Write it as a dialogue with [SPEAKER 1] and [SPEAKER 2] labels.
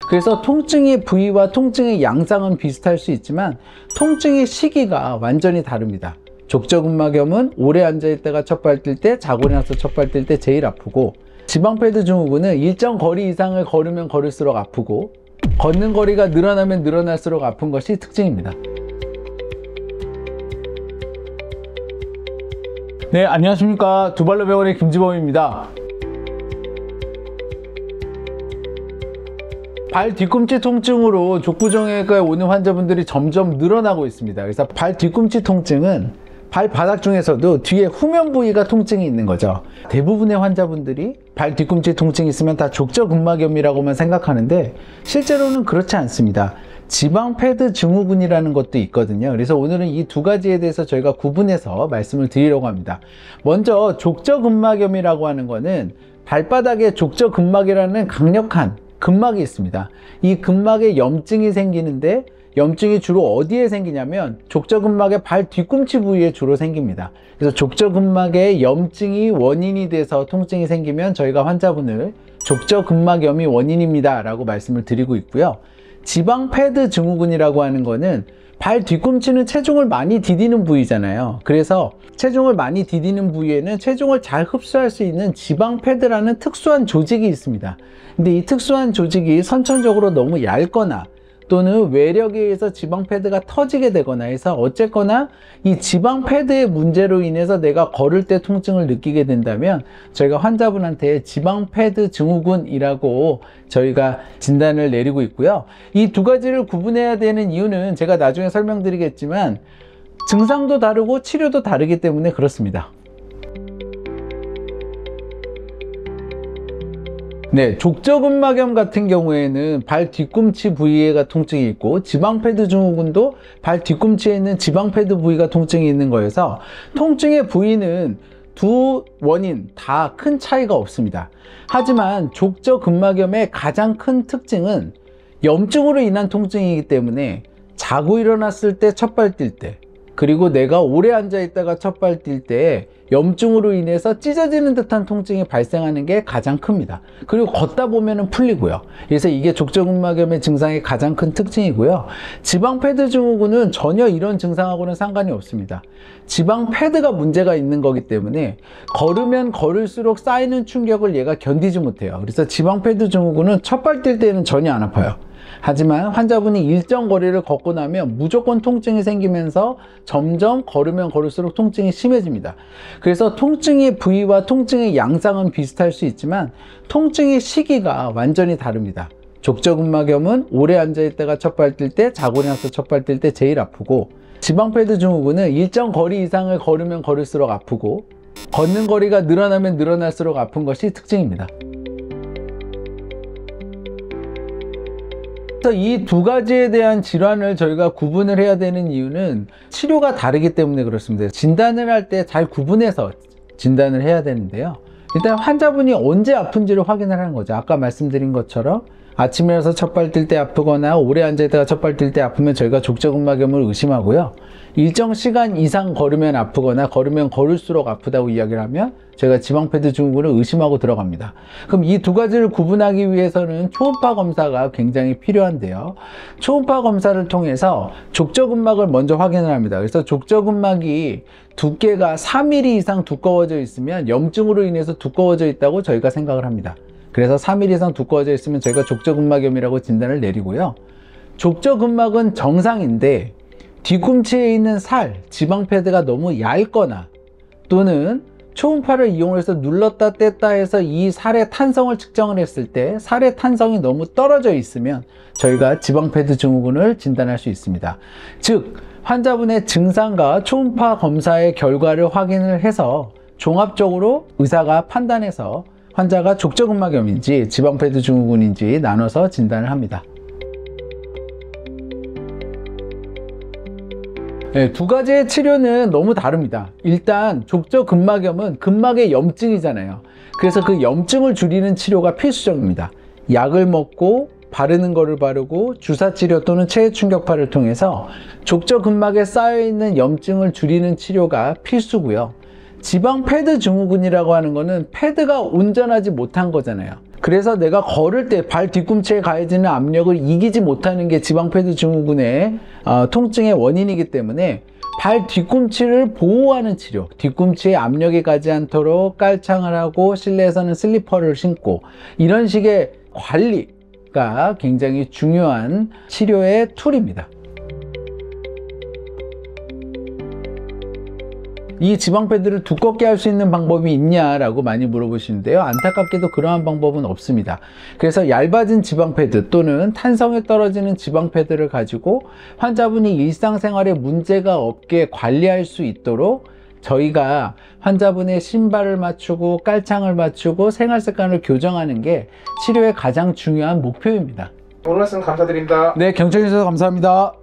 [SPEAKER 1] 그래서 통증의 부위와 통증의 양상은 비슷할 수 있지만 통증의 시기가 완전히 다릅니다. 족저근막염은 오래 앉아있다가 첫발 뛸 때, 자고 일어나서 첫발 뛸 때 제일 아프고, 지방패드 증후군은 일정 거리 이상을 걸으면 걸을수록 아프고, 걷는 거리가 늘어나면 늘어날수록 아픈 것이 특징입니다. 네, 안녕하십니까. 두발로 병원의 김지범입니다. 발 뒤꿈치 통증으로 족부정형외과에 오는 환자분들이 점점 늘어나고 있습니다. 그래서 발 뒤꿈치 통증은 발바닥 중에서도 뒤에 후면 부위가 통증이 있는 거죠. 대부분의 환자분들이 발 뒤꿈치 통증이 있으면 다 족저근막염이라고만 생각하는데 실제로는 그렇지 않습니다. 지방패드 증후군이라는 것도 있거든요. 그래서 오늘은 이 두 가지에 대해서 저희가 구분해서 말씀을 드리려고 합니다. 먼저 족저근막염이라고 하는 거는 발바닥에 족저근막이라는 강력한 근막이 있습니다. 이 근막에 염증이 생기는데 염증이 주로 어디에 생기냐면 족저근막의 발 뒤꿈치 부위에 주로 생깁니다. 그래서 족저근막에 염증이 원인이 돼서 통증이 생기면 저희가 환자분을 족저근막염이 원인입니다 라고 말씀을 드리고 있고요. 지방패드 증후군이라고 하는 거는 발 뒤꿈치는 체중을 많이 디디는 부위잖아요. 그래서 체중을 많이 디디는 부위에는 체중을 잘 흡수할 수 있는 지방패드라는 특수한 조직이 있습니다. 근데 이 특수한 조직이 선천적으로 너무 얇거나 또는 외력에 의해서 지방패드가 터지게 되거나 해서 어쨌거나 이 지방패드의 문제로 인해서 내가 걸을 때 통증을 느끼게 된다면 저희가 환자분한테 지방패드 증후군이라고 저희가 진단을 내리고 있고요. 이 두 가지를 구분해야 되는 이유는 제가 나중에 설명드리겠지만 증상도 다르고 치료도 다르기 때문에 그렇습니다. 네, 족저근막염 같은 경우에는 발 뒤꿈치 부위가 통증이 있고 지방패드 증후군도 발 뒤꿈치에 있는 지방패드 부위가 통증이 있는 거여서 통증의 부위는 두 원인 다 큰 차이가 없습니다. 하지만 족저근막염의 가장 큰 특징은 염증으로 인한 통증이기 때문에 자고 일어났을 때 첫발 뛸 때 그리고 내가 오래 앉아 있다가 첫발 뛸 때 염증으로 인해서 찢어지는 듯한 통증이 발생하는 게 가장 큽니다. 그리고 걷다 보면은 풀리고요. 그래서 이게 족저근막염의 증상의 가장 큰 특징이고요. 지방패드 증후군은 전혀 이런 증상하고는 상관이 없습니다. 지방패드가 문제가 있는 거기 때문에 걸으면 걸을수록 쌓이는 충격을 얘가 견디지 못해요. 그래서 지방패드 증후군은 첫발 뛸 때는 전혀 안 아파요. 하지만 환자분이 일정 거리를 걷고 나면 무조건 통증이 생기면서 점점 걸으면 걸을수록 통증이 심해집니다. 그래서 통증의 부위와 통증의 양상은 비슷할 수 있지만 통증의 시기가 완전히 다릅니다. 족저근막염은 오래 앉아있다가 첫발 뛸 때, 자고 일어나서 첫발 뛸 때 제일 아프고, 지방패드 증후군은 일정 거리 이상을 걸으면 걸을수록 아프고, 걷는 거리가 늘어나면 늘어날수록 아픈 것이 특징입니다. 이 두 가지에 대한 질환을 저희가 구분을 해야 되는 이유는 치료가 다르기 때문에 그렇습니다. 진단을 할 때 잘 구분해서 진단을 해야 되는데요. 일단 환자분이 언제 아픈지를 확인을 하는 거죠. 아까 말씀드린 것처럼 아침에 일어나서 첫발 뛸 때 아프거나 오래 앉아있다가 첫발 뛸 때 아프면 저희가 족저근막염을 의심하고요. 일정 시간 이상 걸으면 아프거나 걸으면 걸을수록 아프다고 이야기를 하면 저희가 지방패드 증후군을 의심하고 들어갑니다. 그럼 이 두 가지를 구분하기 위해서는 초음파 검사가 굉장히 필요한데요. 초음파 검사를 통해서 족저근막을 먼저 확인을 합니다. 그래서 족저근막이 두께가 3mm 이상 두꺼워져 있으면 염증으로 인해서 두꺼워져 있다고 저희가 생각을 합니다. 그래서 3mm 이상 두꺼워져 있으면 저희가 족저근막염이라고 진단을 내리고요. 족저근막은 정상인데 뒤꿈치에 있는 살, 지방패드가 너무 얇거나 또는 초음파를 이용해서 눌렀다 뗐다 해서 이 살의 탄성을 측정을 했을 때 살의 탄성이 너무 떨어져 있으면 저희가 지방패드 증후군을 진단할 수 있습니다. 즉 환자분의 증상과 초음파 검사의 결과를 확인을 해서 종합적으로 의사가 판단해서 환자가 족저근막염인지 지방패드 증후군인지 나눠서 진단을 합니다. 네, 두 가지의 치료는 너무 다릅니다. 일단 족저근막염은 근막의 염증이잖아요. 그래서 그 염증을 줄이는 치료가 필수적입니다. 약을 먹고 바르는 거를 바르고 주사치료 또는 체외충격파를 통해서 족저근막에 쌓여있는 염증을 줄이는 치료가 필수고요. 지방패드 증후군이라고 하는 거는 패드가 온전하지 못한 거잖아요. 그래서 내가 걸을 때 발 뒤꿈치에 가해지는 압력을 이기지 못하는 게 지방패드 증후군의 통증의 원인이기 때문에 발 뒤꿈치를 보호하는 치료, 뒤꿈치에 압력이 가지 않도록 깔창을 하고 실내에서는 슬리퍼를 신고 이런 식의 관리가 굉장히 중요한 치료의 툴입니다. 이 지방패드를 두껍게 할 수 있는 방법이 있냐라고 많이 물어보시는데요. 안타깝게도 그러한 방법은 없습니다. 그래서 얇아진 지방패드 또는 탄성이 떨어지는 지방패드를 가지고 환자분이 일상생활에 문제가 없게 관리할 수 있도록 저희가 환자분의 신발을 맞추고 깔창을 맞추고 생활습관을 교정하는 게 치료의 가장 중요한 목표입니다.
[SPEAKER 2] 오늘 말씀 감사드립니다.
[SPEAKER 1] 네, 경청해 주셔서 감사합니다.